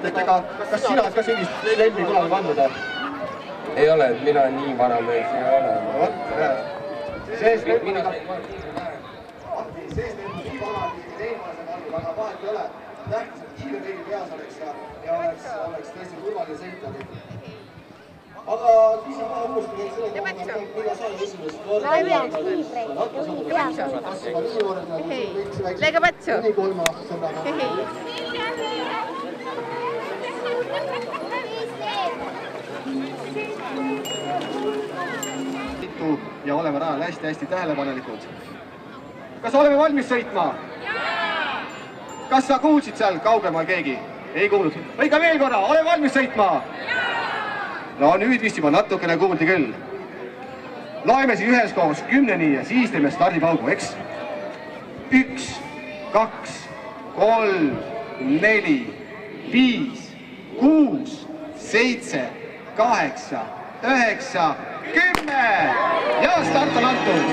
ega kas sina oled ka sellist lemmi kunagi kandnud? Ei ole, mina nii vana mees ei ole. Vot, näed. Sees lemmi nii vana liigi teemalisega kandnud, aga vahet ei ole. Tähtis, et kiire kõigi peas oleks ja oleks tõesti turvaline sõita. Aga küsin ka uuesti veel selle koha, mida sa esimest korda Lega patsu. Ja oleme rajal hästi tähelepanelikud. Kas oleme valmis sõitma? Kas sa kuulsid seal kaugemal keegi? Ei kuulnud. Õiga veel korra, ole valmis sõitma? No nüüd vist juba natukene kuuldi küll. Loeme siis üheskoos 10-ni ja siis teeme stardipaugu, eks? 1, 2, 3, 4, 5, 6, 7, 8, 9, 10 ja start on antud.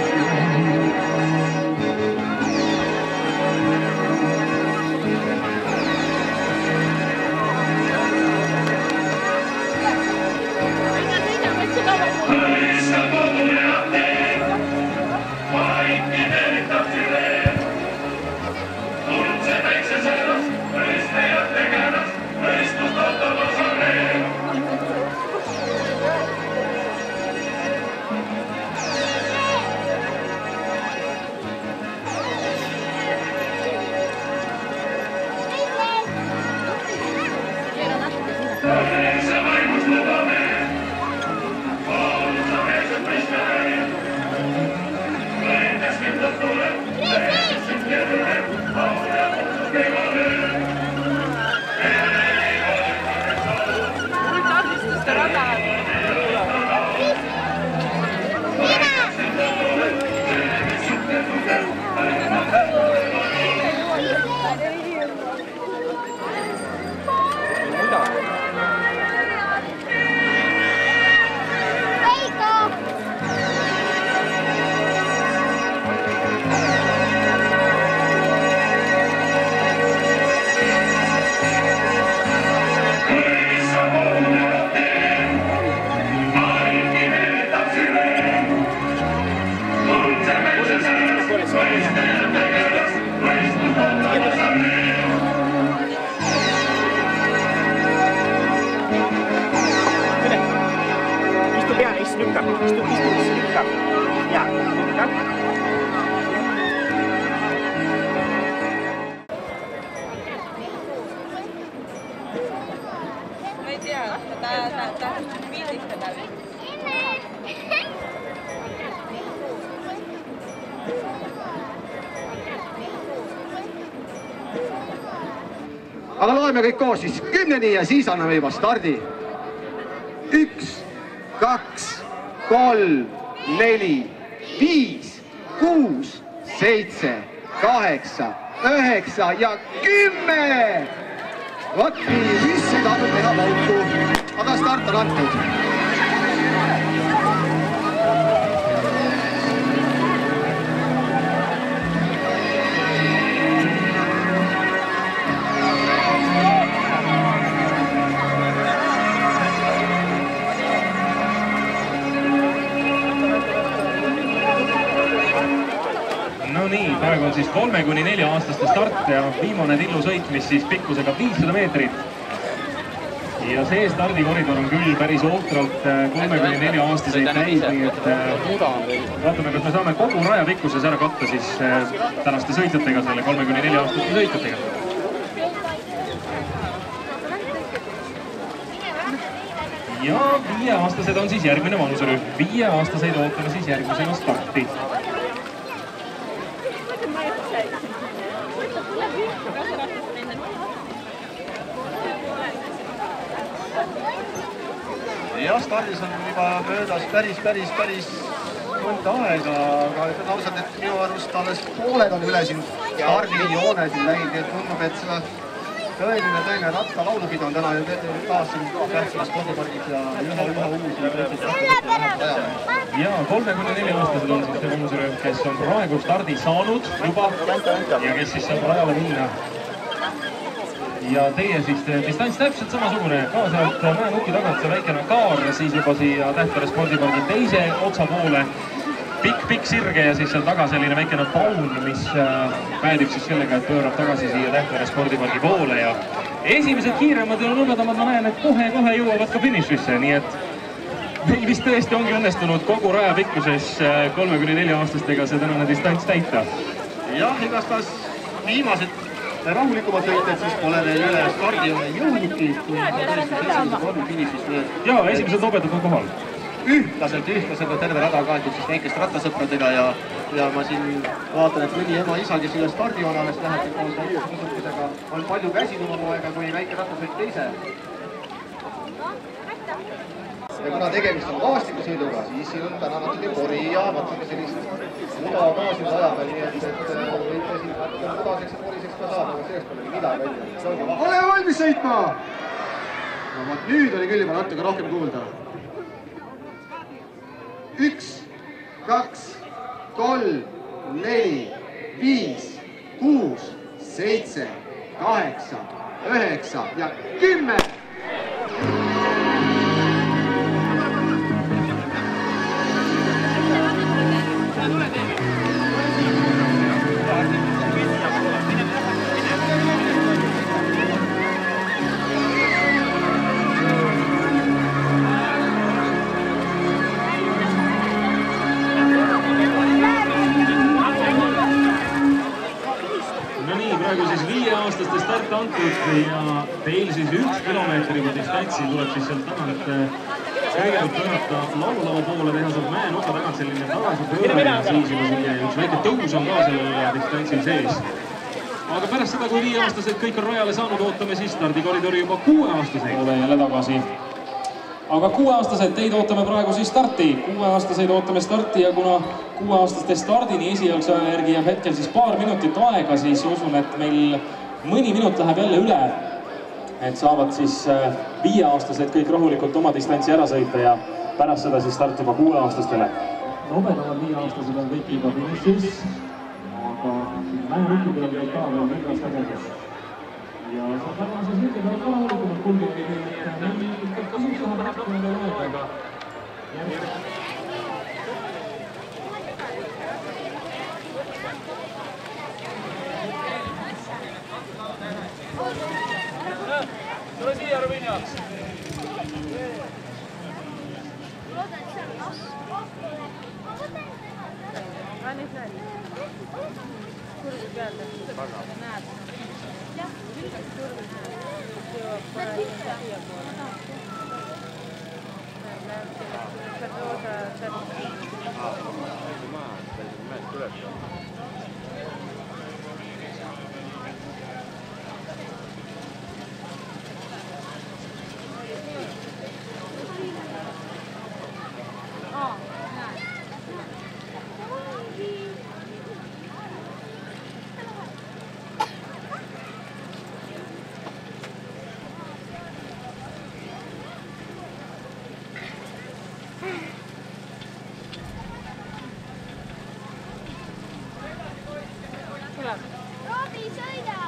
Aga loeme kõik koos siis 10-ni ja siis anname juba stardi. 1, 2, 3, 4, 5, 6, 7, 8, 9 ja 10! Vot nii, mis ei tahtnud teha pauku, aga start on antud. No nii, praegu on siis 3–4 aastaste start ja viimane tillusõit, mis siis pikkusega 500 meetrit. Ja see stardikoridor on küll päris ohtralt 3–4 aastaseid täis, nii et vaatame, kas me saame kogu raja pikkuses ära katta siis tänaste sõitjatega, selle 3–4 aastaste sõitjatega. Ja 5-aastased on siis järgmine vanuserühm. 5-aastaseid ootame siis järgmisena starti. Ja stardis on juba möödas päris mõnda aega, aga ütlen ausalt, et minu arust alles pooled on üle siin stardijoone siin läinud, et tundub, et seda tõeline ratta laulupidu on täna taas siin tähtsamas kodupargis ja üha uusi ja 3–4-aastased on siis see vanuserühm, kes on praegu stardi saanud juba ja kes siis saab rajale minna. ja teie siis distants täpselt samasugune, ka sealt mäenuki tagant see väikene kaar, siis juba siia Tähtvere spordipargi teise otsa poole. Pikk sirge ja siis seal taga selline väikene paun, mis päädib siis sellega, et pöörab tagasi siia Tähtvere spordipargi poole ja esimesed kiiremad ja nubedamad ma näen, et kohe jõuavad ka finišisse, nii et meil vist tõesti ongi õnnestunud kogu raja pikkuses 3–4-aastastega see tänane distants täita. Jah, igastahes viimased rahulikumad sõitjad siis pole veel üle stardijoone jõudnudki, kui tõesti esimesed on finišis veel. Jaa, esimesed nobedad on kohal. Ühtlaselt on terve rada kaetud siis väikest rattasõpradega ja ma siin vaatan, et mõni ema isa, kes üle stardijoone alles läheb, koos võistusõpradega on palju käsinuma poega kui väike rattasõit teise. Ja kuna tegemist on maastikusõiduga, siis siin on täna natuke pori ja natuke sellist muda ka siin aja peal, nii et võite siin mudaseks ja poriseks ka saada, aga sellest pole midagi. Ole valmis sõitma! Nüüd oli küll juba natuke rohkem kuulda. 1, 2, 3, 4, 5, 6, 7, 8, 9 ja 10! Praegu siis 5-aastaste start antud ja teil siis 1 kilomeetri juba distantsi tuleb siis sealt tagant kõigepealt pöörata laulava poole, teha sealt mäenuka tagant selline tagasi pööra ja siis juba siia üks väike tõus on ka sellel distantsil sees. Aga pärast seda, kui 5-aastased kõik on rajale saanud, ootame siis stardikoridori juba 6-aastaseid. Ole jälle tagasi. Aga 6-aastased teid ootame praegu siis starti. 6-aastaseid ootame starti ja kuna 6-aastaste stardini esialgse aja järgi jääb hetkel siis paar minutit aega, siis usun, et meil mõni minut läheb jälle üle. Et saavad siis 5-aastased kõik rahulikult oma distantsi ära sõita ja pärast seda siis start juba 6-aastastele. Nobedavad 5-aastased on kõik juba finišis, aga mäenukkidel on ka veel mingast tegevus. Ja see tänases hetkel on ka rahulikumad kulgegi, et meil kasuks läheb natukene veel aega, aga Tule siia, Ruvinjaks! Robi, sõida!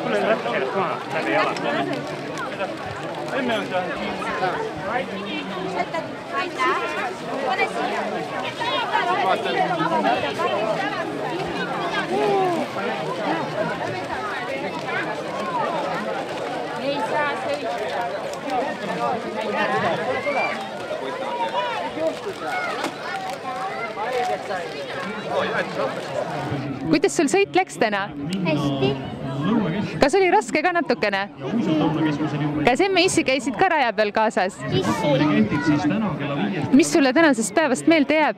Tule lähtä keelet maha, läbi jala. Emme on seal. Ole siia. Ei saa sõita. Kuidas sul sõit läks täna? Hästi. Kas oli raske ka natukene? Kas emme issi käisid ka raja peal kaasas? Mis sulle tänasest päevast meelde jääb?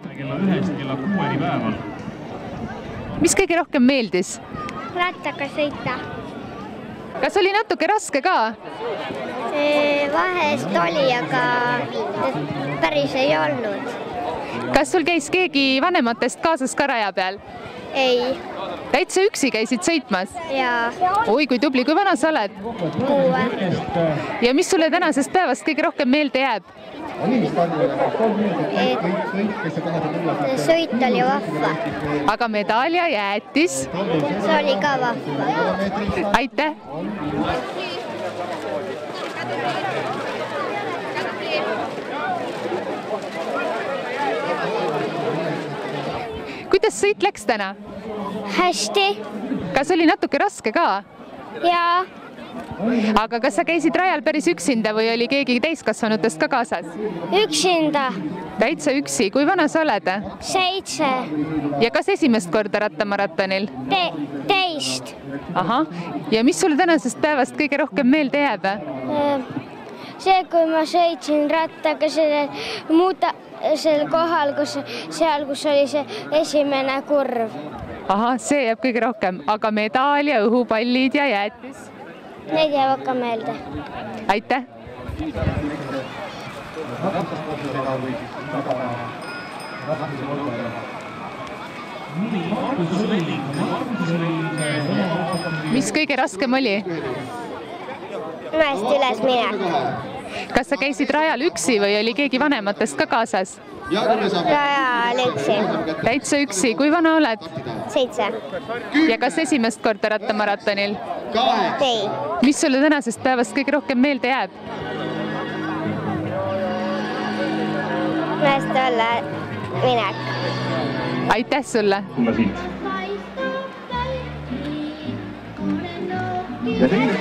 Mis kõige rohkem meeldis? Rattaga sõita. Kas oli natuke raske ka? Vahest oli, aga päris ei olnud. Kas sul käis keegi vanematest kaasas ka raja peal? Ei. Täitsa üksi käisid sõitmas? Jaa. Oi, kui tubli, kui vana sa oled? 6. Ja mis sulle tänasest päevast kõige rohkem meelde jääb? Sõit oli vahva. Aga medaal ja jäätis? See oli ka vahva. Aitäh! Kuidas sõit läks täna? Hästi. Kas oli natuke raske ka? Jaa. Aga kas sa käisid rajal päris üksinda või oli keegi täiskasvanutest ka kaasas? Üksinda. Täitsa üksi. Kui vana sa oled? 7. Ja kas esimest korda rattamaratonil? Teist. Ahah. Ja mis sulle tänasest päevast kõige rohkem meelde jääb? See, kui ma sõitsin rattaga sellel kohal, kus oli see esimene kurv. Ahah, see jääb kõige rohkem. Aga medaal ja õhupallid ja jäätis? Need jäävad ka meelde. Aitäh! Mis kõige raskem oli? Mäest üles minek. Kas sa käisid rajal üksi või oli keegi vanematest ka kaasas? Rajal üksi. Täitsa üksi. Kui vana oled? 7. Ja kas esimest korda rattamaratonil? Ei. Mis sulle tänasest päevast kõige rohkem meelde jääb? Mäest alla minek. Aitäh sulle! Kulla siit. Ja teine.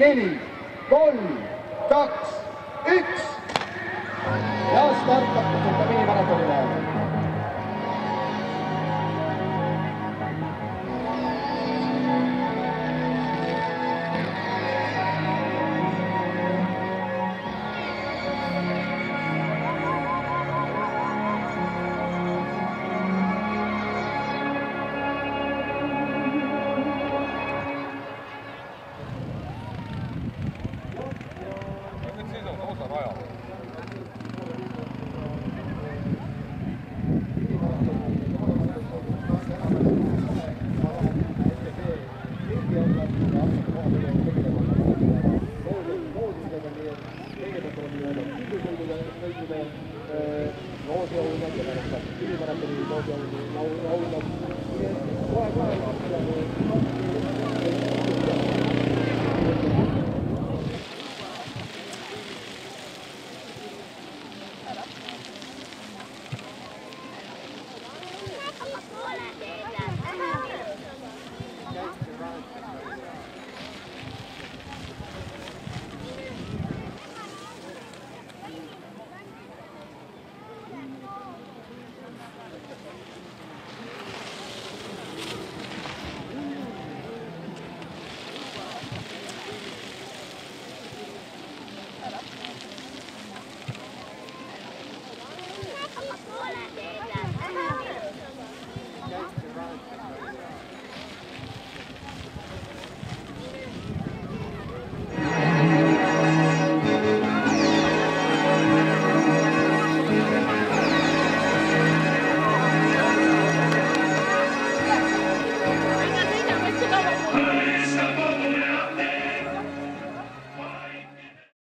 Neli, 3, 2, 1 ja startab minimaratonile.